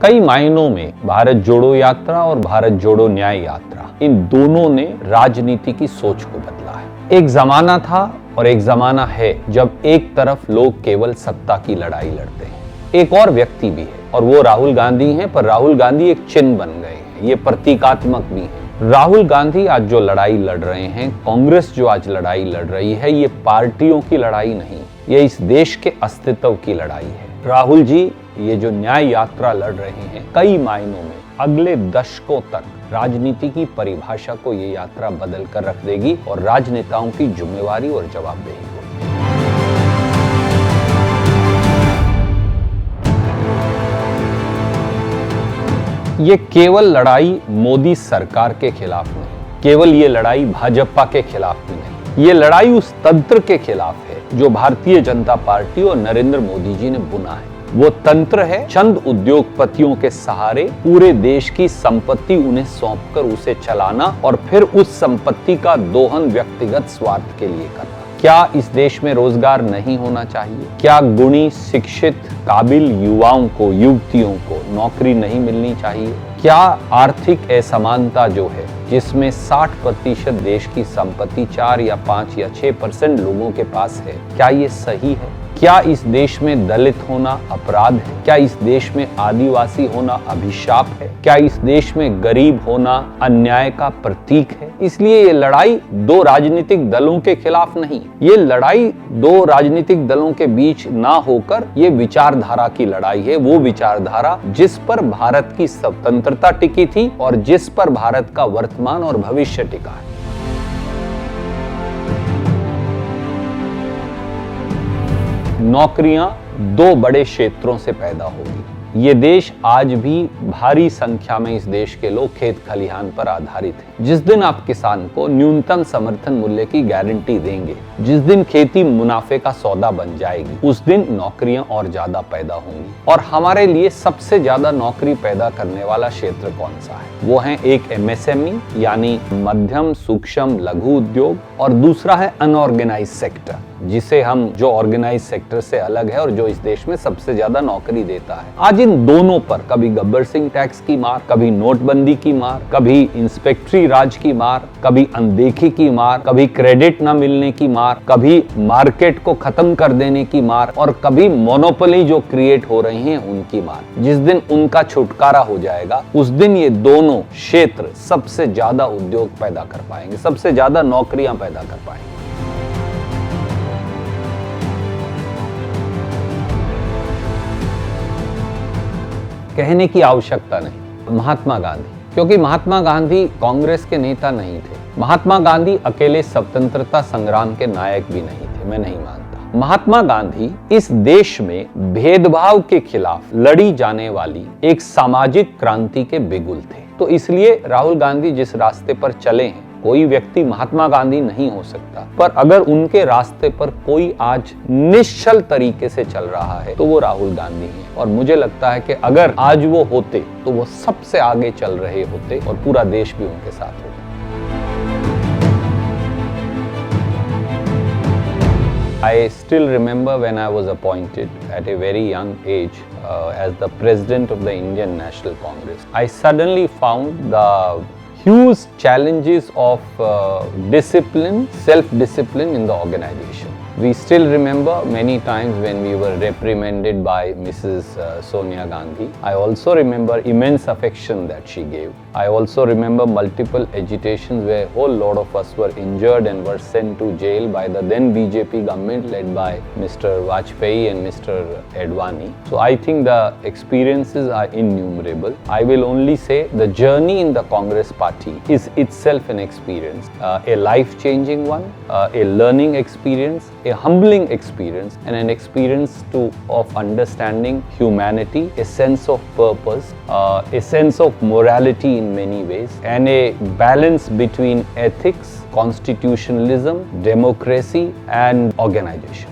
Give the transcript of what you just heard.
कई मायनों में भारत जोड़ो यात्रा और भारत जोड़ो न्याय यात्रा, इन दोनों ने राजनीति की सोच को बदला है। एक जमाना था और एक जमाना है जब एक तरफ लोग केवल सत्ता की लड़ाई लड़ते हैं। एक और व्यक्ति भी है और वो राहुल गांधी हैं, पर राहुल गांधी एक चिन्ह बन गए हैं, ये प्रतीकात्मक भी है। राहुल गांधी आज जो लड़ाई लड़ रहे हैं, कांग्रेस जो आज लड़ाई लड़ रही है, ये पार्टियों की लड़ाई नहीं, ये इस देश के अस्तित्व की लड़ाई है। राहुल जी ये जो न्याय यात्रा लड़ रहे हैं, कई मायनों में अगले दशकों तक राजनीति की परिभाषा को ये यात्रा बदल कर रख देगी और राजनेताओं की जिम्मेवारी और जवाबदेही को। ये केवल लड़ाई मोदी सरकार के खिलाफ नहीं, केवल ये लड़ाई भाजपा के खिलाफ भी नहीं, ये लड़ाई उस तंत्र के खिलाफ है जो भारतीय जनता पार्टी और नरेंद्र मोदी जी ने बुना है। वो तंत्र है चंद उद्योगपतियों के सहारे पूरे देश की संपत्ति उन्हें सौंपकर उसे चलाना और फिर उस संपत्ति का दोहन व्यक्तिगत स्वार्थ के लिए करना। क्या इस देश में रोजगार नहीं होना चाहिए? क्या गुणी, शिक्षित, काबिल युवाओं को, युवतियों को नौकरी नहीं मिलनी चाहिए? क्या आर्थिक असमानता जो है, जिसमें 60% देश की संपत्ति 4 या 5 या 6% लोगों के पास है, क्या ये सही है? क्या इस देश में दलित होना अपराध है? क्या इस देश में आदिवासी होना अभिशाप है? क्या इस देश में गरीब होना अन्याय का प्रतीक है? इसलिए ये लड़ाई दो राजनीतिक दलों के खिलाफ नहीं, ये लड़ाई दो राजनीतिक दलों के बीच ना होकर ये विचारधारा की लड़ाई है। वो विचारधारा जिस पर भारत की स्वतंत्रता टिकी थी और जिस पर भारत का वर्तमान और भविष्य टिका है। नौकरियां दो बड़े क्षेत्रों से पैदा होगी। ये देश आज भी भारी संख्या में इस देश के लोग खेत खलिहान पर आधारित हैं। जिस दिन आप किसान को न्यूनतम समर्थन मूल्य की गारंटी देंगे, जिस दिन खेती मुनाफे का सौदा बन जाएगी, उस दिन नौकरियां और ज्यादा पैदा होंगी। और हमारे लिए सबसे ज्यादा नौकरी पैदा करने वाला क्षेत्र कौन सा है? वो है एक MSME यानी मध्यम सूक्ष्म लघु उद्योग, और दूसरा है अनऑर्गेनाइज सेक्टर, जिसे हम जो ऑर्गेनाइज सेक्टर से अलग है और जो इस देश में सबसे ज्यादा नौकरी देता है। आज इन दोनों पर कभी गब्बर सिंह टैक्स की मार, कभी नोटबंदी की मार, कभी इंस्पेक्टरी राज की मार, कभी अनदेखी की मार, कभी क्रेडिट न मिलने की मार, कभी मार्केट को खत्म कर देने की मार, और कभी मोनोपोली जो क्रिएट हो रही हैं उनकी मार। जिस दिन उनका छुटकारा हो जाएगा, उस दिन ये दोनों क्षेत्र सबसे ज्यादा उद्योग पैदा कर पाएंगे, सबसे ज्यादा नौकरियां पैदा कर पाएंगे। कहने की आवश्यकता नहीं, महात्मा गांधी, क्योंकि महात्मा गांधी कांग्रेस के नेता नहीं थे। महात्मा गांधी अकेले स्वतंत्रता संग्राम के नायक भी नहीं थे, मैं नहीं मानता। महात्मा गांधी इस देश में भेदभाव के खिलाफ लड़ी जाने वाली एक सामाजिक क्रांति के बिगुल थे। तो इसलिए राहुल गांधी जिस रास्ते पर चले हैं, कोई व्यक्ति महात्मा गांधी नहीं हो सकता, पर अगर उनके रास्ते पर कोई आज निश्चल तरीके से चल रहा है तो वो राहुल गांधी हैं। और मुझे लगता है कि अगर आज वो होते तो वो सबसे आगे चल रहे होते और पूरा देश भी उनके साथ होता। I still remember when I was appointed at a very young age as the president of the Indian National Congress. I suddenly found the huge challenges of discipline, self-discipline in the organization. We still remember many times when we were reprimanded by Mrs. Sonia Gandhi. I also remember immense affection that she gave. I also remember multiple agitations where a whole lot of us were injured and were sent to jail by the then BJP government led by Mr. Vajpayee and Mr. Advani. So I think the experiences are innumerable. I will only say the journey in the Congress party is itself an experience, a life-changing one, a learning experience, a humbling experience, and an experience of understanding humanity, a sense of purpose, a sense of morality in many ways, and a balance between ethics, constitutionalism, democracy, and organization.